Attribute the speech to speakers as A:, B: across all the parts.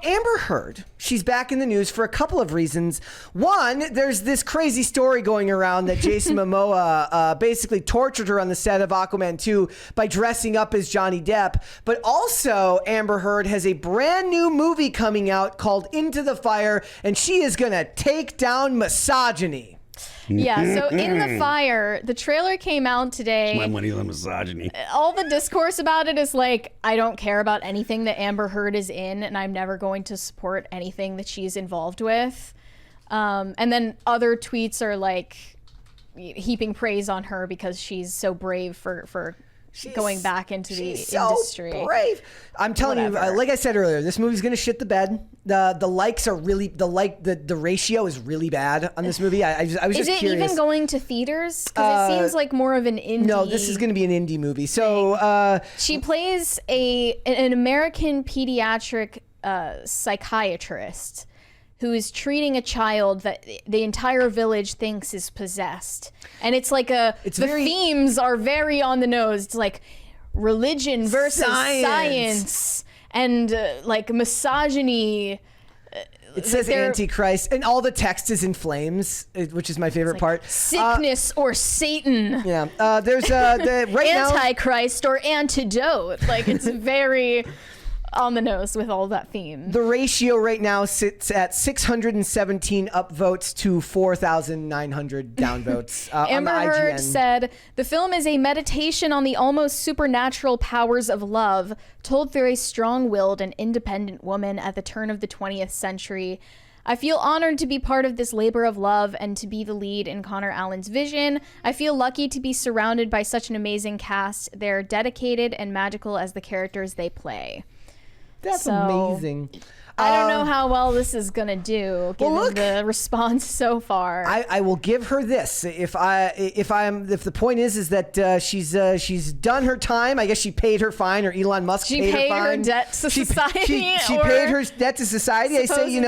A: Amber Heard, she's back in the news for a couple of reasons. One, there's this crazy story going around that Jason Momoa basically tortured her on the set of Aquaman 2 by dressing up as Johnny Depp. But also, Amber Heard has a brand new movie coming out called Into the Fire, and she is going to take down misogyny.
B: Yeah, so In the Fire, the trailer came out today.
C: My money on misogyny.
B: All the discourse about it is like, I don't care about anything that Amber Heard is in, and I'm never going to support anything that she's involved with. And then other tweets are like heaping praise on her because she's so brave for going back into the industry.
A: So brave. I'm telling you, like I said earlier, this movie's gonna shit the bed. The likes are really the ratio is really bad on this movie. I was just curious.
B: Is it even going to theaters? Because it seems like more of an indie.
A: No, this is going to be an indie movie. So
B: she plays an American pediatric psychiatrist who is treating a child that the entire village thinks is possessed. And it's like themes are very on the nose. It's like religion versus science and like misogyny.
A: It says Antichrist, and all the text is in flames, which is my favorite part.
B: Sickness or Satan.
A: Yeah. There's the right
B: Antichrist or antidote. Like, it's very on the nose with all that theme.
A: The ratio right now sits at 617 upvotes to 4,900 downvotes on the IGN.
B: Amber Heard said, "The film is a meditation on the almost supernatural powers of love, told through a strong-willed and independent woman at the turn of the 20th century. I feel honored to be part of this labor of love and to be the lead in Connor Allen's vision. I feel lucky to be surrounded by such an amazing cast. They're dedicated and magical as the characters they play."
A: That's amazing.
B: I don't know how well this is gonna do, given the response so far.
A: I will give her this. If the point is that she's done her time. I guess she paid her fine, or Elon Musk paid her fine.
B: Her debt to society.
A: She paid her debt to society. I say,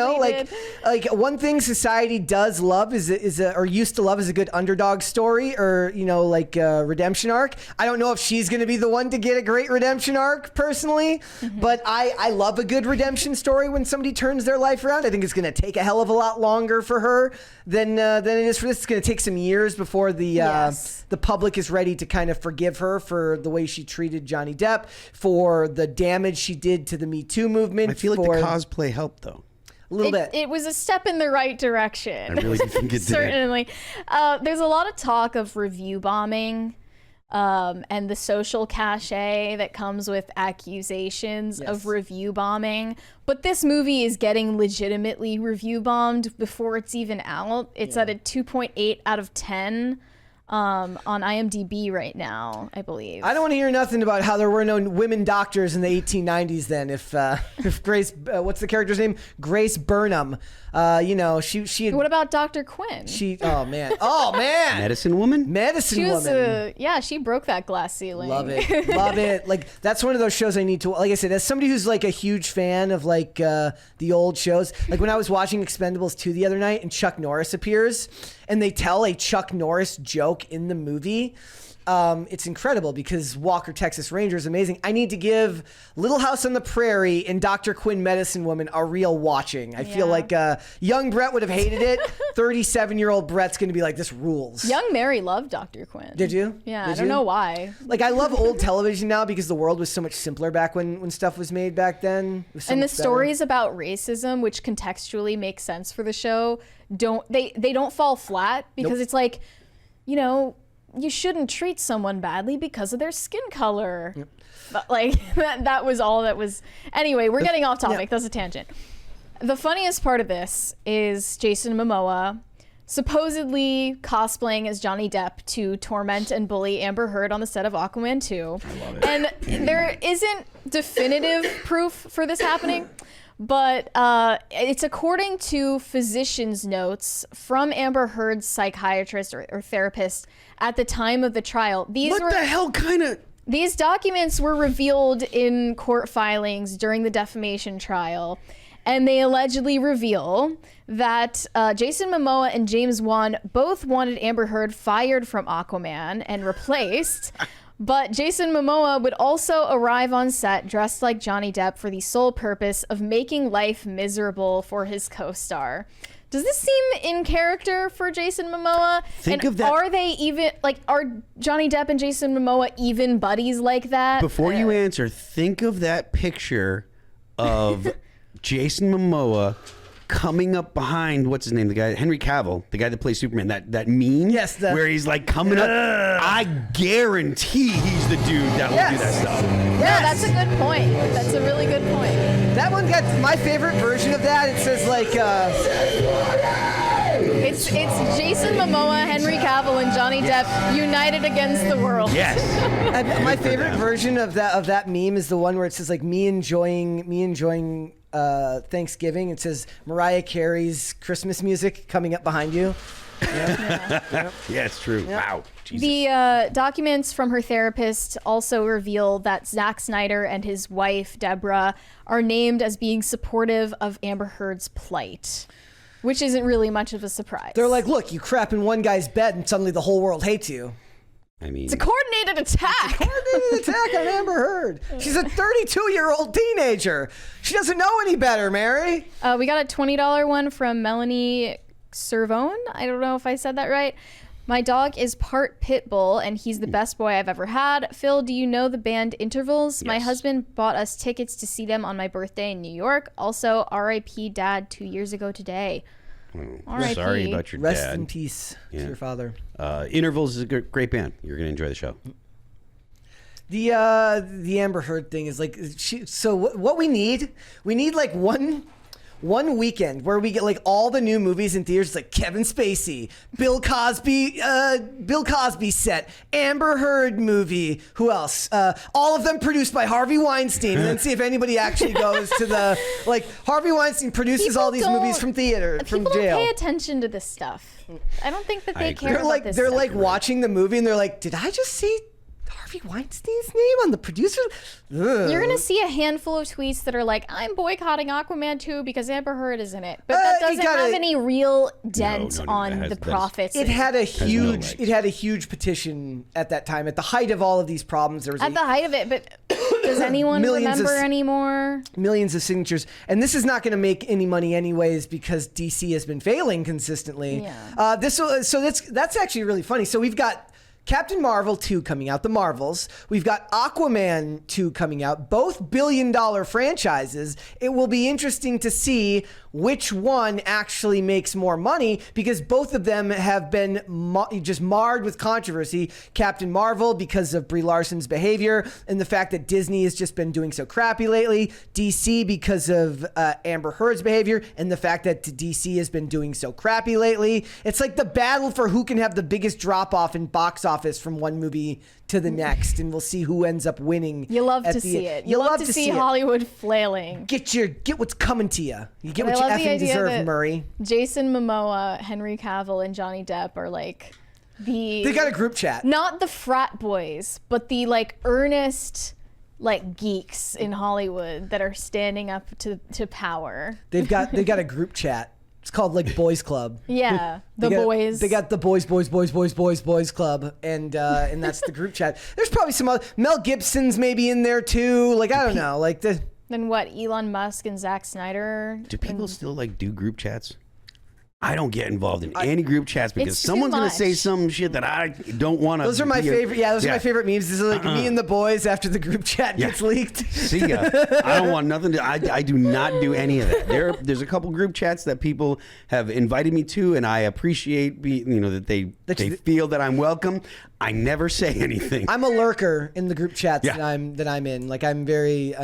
A: like one thing society does love or used to love is a good underdog story, or redemption arc. I don't know if she's going to be the one to get a great redemption arc personally, but I love a good redemption story when somebody turns their life around. I think it's going to take a hell of a lot longer for her than it is for this. It's going to take some years before the public is ready to kind of forgive her for the way she treated Johnny Depp, for the damage she did to the Me Too movement.
C: I feel like the cosplay helped, though.
A: A little bit.
B: It was a step in the right direction.
C: I really think it did.
B: Certainly. There's a lot of talk of review bombing. And the social cachet that comes with accusations of review bombing. But this movie is getting legitimately review bombed before it's even out. It's at a 2.8 out of 10 on IMDb right now, I believe.
A: I don't want to hear nothing about how there were no women doctors in the 1890s then. If Grace, what's the character's name? Grace Burnham. She had...
B: What about Dr. Quinn?
A: Oh man.
C: Medicine woman?
A: She
B: broke that glass ceiling.
A: Love it. Like, that's one of those shows I need to, like I said, as somebody who's like a huge fan of like the old shows, like when I was watching Expendables 2 the other night and Chuck Norris appears and they tell a Chuck Norris joke in the movie, it's incredible because Walker, Texas Ranger is amazing. I need to give Little House on the Prairie and Dr. Quinn Medicine Woman a real watching. I feel like young Brett would have hated it. 37-year-old Brett's going to be like, this rules.
B: Young Mary loved Dr. Quinn.
A: Did you?
B: Yeah, I don't know why.
A: Like, I love old television now because the world was so much simpler back when stuff was made back then.
B: And the stories about racism, which contextually make sense for the show, don't fall flat because it's like, you shouldn't treat someone badly because of their skin color. Yep. But like that was all that was. Anyway, we're getting off topic. That's a tangent. The funniest part of this is Jason Momoa supposedly cosplaying as Johnny Depp to torment and bully Amber Heard on the set of Aquaman 2.
C: I love it.
B: And there isn't definitive proof for this happening, but it's according to physician's notes from Amber Heard's psychiatrist or therapist at the time of the trial. These documents were revealed in court filings during the defamation trial, and they allegedly reveal that Jason Momoa and James Wan both wanted Amber Heard fired from Aquaman and replaced, But Jason Momoa would also arrive on set dressed like Johnny Depp for the sole purpose of making life miserable for his co-star. Does this seem in character for Jason Momoa?
C: Think of that.
B: Are they even, like, are Johnny Depp and Jason Momoa even buddies like that?
C: Before you answer, think of that picture of Jason Momoa coming up behind, what's his name, the guy, Henry Cavill, the guy that plays Superman, that meme,
A: Yes,
C: where he's like coming up. I guarantee he's the dude that will do that stuff.
B: No, that's a good point. That's a really good point.
A: That one got my favorite version of that. It says like,
B: It's Jason Momoa, Henry Cavill, and Johnny Depp united against the world.
C: Yes.
A: and my favorite version of that meme is the one where it says like me enjoying Thanksgiving. It says Mariah Carey's Christmas music coming up behind you.
C: Yeah, it's true.
A: Yep.
C: Wow. Jesus.
B: The documents from her therapist also reveal that Zack Snyder and his wife, Deborah, are named as being supportive of Amber Heard's plight, which isn't really much of a surprise.
A: They're like, look, you crap in one guy's bed and suddenly the whole world hates you.
C: I mean,
B: it's a coordinated attack.
A: Coordinated attack on Amber Heard. She's a 32-year-old teenager. She doesn't know any better, Mary.
B: We got a $20 one from Melanie Servone. I don't know if I said that right. My dog is part pit bull, and he's the best boy I've ever had. Phil, do you know the band Intervals? Yes. My husband bought us tickets to see them on my birthday in New York. Also, R.I.P. Dad 2 years ago today.
C: R.I.P. Sorry about your
A: Rest
C: dad.
A: in peace to your father.
C: Intervals is a great band. You're going to enjoy the show.
A: The Amber Heard thing is like, so what we need like one weekend where we get like all the new movies in theaters, like Kevin Spacey, Bill Cosby set, Amber Heard movie. Who else? All of them produced by Harvey Weinstein, and then see if anybody actually goes to the like. Harvey Weinstein produces all these movies from theater, from jail.
B: People don't pay attention to this stuff. I don't think that they care about this.
A: They're
B: stuff.
A: like watching the movie and they're like, did I just see Harvey Weinstein's name on the producer? Ugh.
B: You're gonna see a handful of tweets that are like, I'm boycotting Aquaman 2 because Amber Heard is in it. But that doesn't have any real dent on the profits.
A: It had a huge petition at that time. At the height of all of these problems, there was
B: at the height of it, but does anyone remember anymore?
A: Millions of signatures. And this is not gonna make any money anyways because DC has been failing consistently.
B: Yeah.
A: That's actually really funny. So we've got Captain Marvel 2 coming out, the Marvels. We've got Aquaman 2 coming out, both billion-dollar franchises. It will be interesting to see which one actually makes more money because both of them have been just marred with controversy. Captain Marvel because of Brie Larson's behavior and the fact that Disney has just been doing so crappy lately. DC because of Amber Heard's behavior and the fact that DC has been doing so crappy lately. It's like the battle for who can have the biggest drop-off in box office from one movie to the next, and we'll see who ends up winning.
B: You love to see it. You love to see Hollywood flailing.
A: Get what's coming to you. You get what you effing deserve, Murray.
B: Jason Momoa, Henry Cavill, and Johnny Depp are like
A: they got a group chat.
B: Not the frat boys, but the like earnest like geeks in Hollywood that are standing up to power.
A: They've got a group chat. It's called like Boys Club.
B: Yeah,
A: boys. They got the boys club, and that's the group chat. There's probably some other Mel Gibson's maybe in there too. Like I don't know, like the.
B: Then what? Elon Musk and Zack Snyder.
C: Do people still like do group chats? I don't get involved in any group chats because someone's going to say some shit that I don't want to.
A: Those are my favorite. Yeah, those are my favorite memes. This is like me and the boys after the group chat gets leaked.
C: See ya. I don't want nothing to. I do not do any of that. There's a couple group chats that people have invited me to, and I appreciate that they feel that I'm welcome. I never say anything.
A: I'm a lurker in the group chats that I'm in. Like I'm very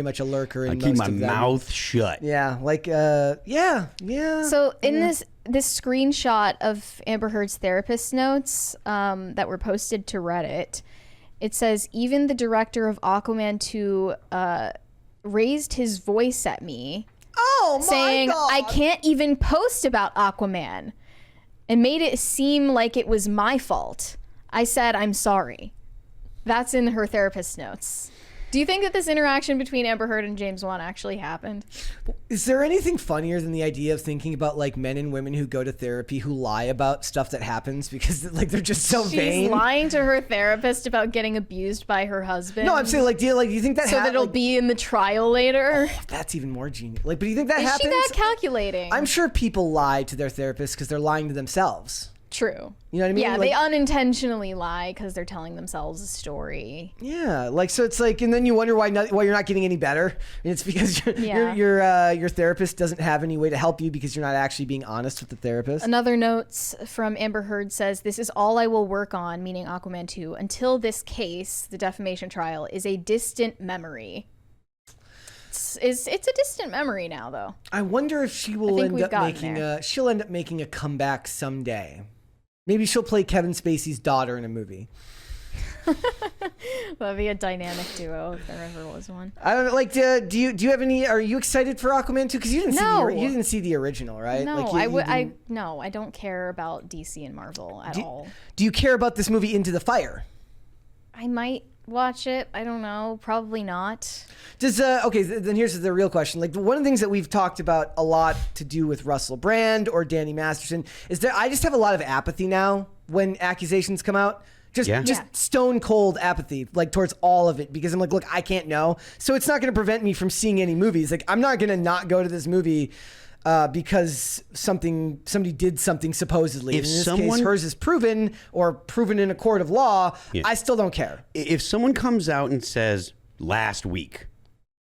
A: much a lurker in most of them.
C: I keep my mouth shut.
A: Yeah, like yeah.
B: So in this screenshot of Amber Heard's therapist notes that were posted to Reddit, it says even the director of Aquaman 2 raised his voice at me.
A: Oh my
B: saying,
A: God.
B: I can't even post about Aquaman, and made it seem like it was my fault. I said, I'm sorry. That's in her therapist notes. Do you think that this interaction between Amber Heard and James Wan actually happened?
A: Is there anything funnier than the idea of thinking about like men and women who go to therapy who lie about stuff that happens because like they're just so vain?
B: She's lying to her therapist about getting abused by her husband.
A: No, I'm saying like, do you think that
B: so that it'll be in the trial later?
A: Oh, that's even more genius. Like, but do you think that happens?
B: Is she that calculating?
A: I'm sure people lie to their therapist because they're lying to themselves.
B: True.
A: You know what I mean?
B: Yeah,
A: like,
B: they unintentionally lie because they're telling themselves a story.
A: Yeah, like so it's like, and then you wonder why you're not getting any better. And it's because your therapist doesn't have any way to help you because you're not actually being honest with the therapist.
B: Another note from Amber Heard says, "This is all I will work on," meaning Aquaman 2, "until this case, the defamation trial, is a distant memory." It's a distant memory now, though.
A: I wonder if she will end up making she'll end up making a comeback someday. Maybe she'll play Kevin Spacey's daughter in a movie.
B: That'd be a dynamic duo if there ever was one.
A: I don't know. Like, do you have any? Are you excited for Aquaman 2? Because you didn't see the original, right?
B: No,
A: like
B: I don't care about DC and Marvel at all.
A: Do you care about this movie Into the Fire?
B: I might watch it. I don't know. Probably not.
A: Okay, then here's the real question. Like, one of the things that we've talked about a lot to do with Russell Brand or Danny Masterson is that I just have a lot of apathy now when accusations come out. Just stone cold apathy, like, towards all of it, because I'm like, look, I can't know. So it's not going to prevent me from seeing any movies. Like, I'm not going to not go to this movie because somebody did something supposedly. In this case, hers is proven in a court of law. Yeah. I still don't care.
C: If someone comes out and says, last week,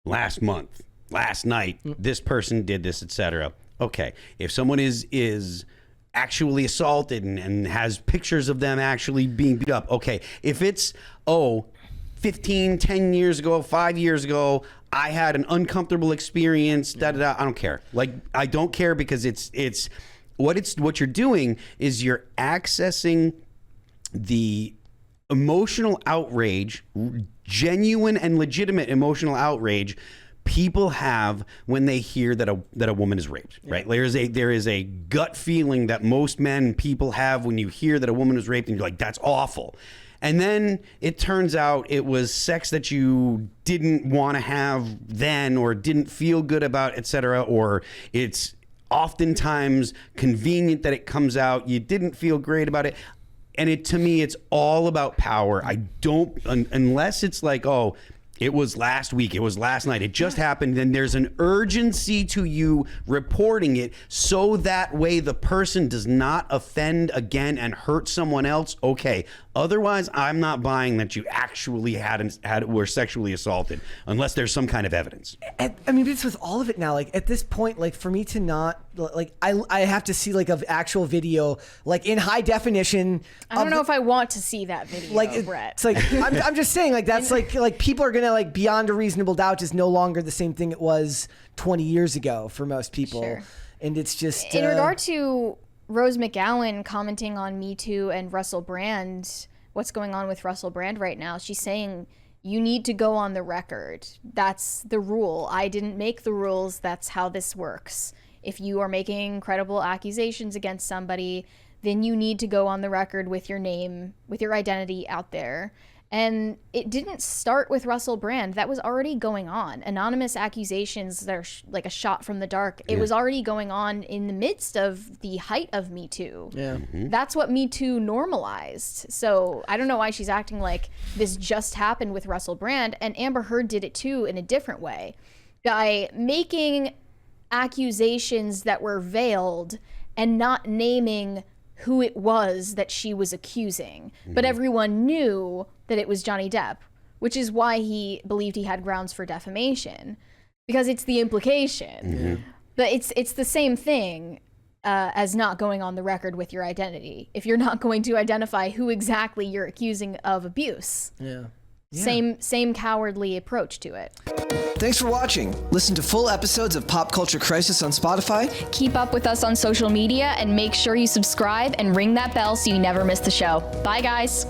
C: last month, last night, this person did this, etc. Okay. If someone is actually assaulted and has pictures of them actually being beat up. Okay. If it's, 10 years ago, 5 years ago, I had an uncomfortable experience, I don't care. Like, I don't care because what you're doing is you're accessing the emotional outrage, genuine and legitimate emotional outrage people have when they hear that a woman is raped, right? There is a gut feeling that most people have when you hear that a woman is raped, and you're like, that's awful. And then it turns out it was sex that you didn't want to have then or didn't feel good about, etc. Or it's oftentimes convenient that it comes out. You didn't feel great about it. And to me, it's all about power. I don't, unless it's like, it was last week, it was last night, it just happened, then there's an urgency to you reporting it so that way the person does not offend again and hurt someone else. Okay. Otherwise, I'm not buying that you actually were sexually assaulted unless there's some kind of evidence.
A: I mean, it's with all of it now. Like, at this point, like, for me to not, like, I have to see like an actual video, like, in high definition.
B: I don't know if I want to see that video,
A: like,
B: Brett.
A: It's like, I'm just saying, like, that's like people are gonna, like, beyond a reasonable doubt is no longer the same thing it was 20 years ago for most people.
B: Sure.
A: And it's just
B: in regard to Rose McGowan commenting on Me Too and Russell Brand, what's going on with Russell Brand right now, she's saying, you need to go on the record. That's the rule. I didn't make the rules. That's how this works. If you are making credible accusations against somebody, then you need to go on the record with your name, with your identity out there. And it didn't start with Russell Brand. That was already going on. Anonymous accusations that are like a shot from the dark. It was already going on in the midst of the height of Me Too.
A: Yeah.
C: Mm-hmm.
B: That's what Me Too normalized. So I don't know why she's acting like this just happened with Russell Brand. And Amber Heard did it too in a different way. By making accusations that were veiled and not naming who it was that she was accusing. But everyone knew that it was Johnny Depp, which is why he believed he had grounds for defamation, because it's the implication. But it's the same thing as not going on the record with your identity. If you're not going to identify who exactly you're accusing of abuse.
A: Yeah.
B: Same cowardly approach to it.
A: Thanks for watching. Listen to full episodes of Pop Culture Crisis on Spotify.
B: Keep up with us on social media and make sure you subscribe and ring that bell so you never miss the show. Bye, guys.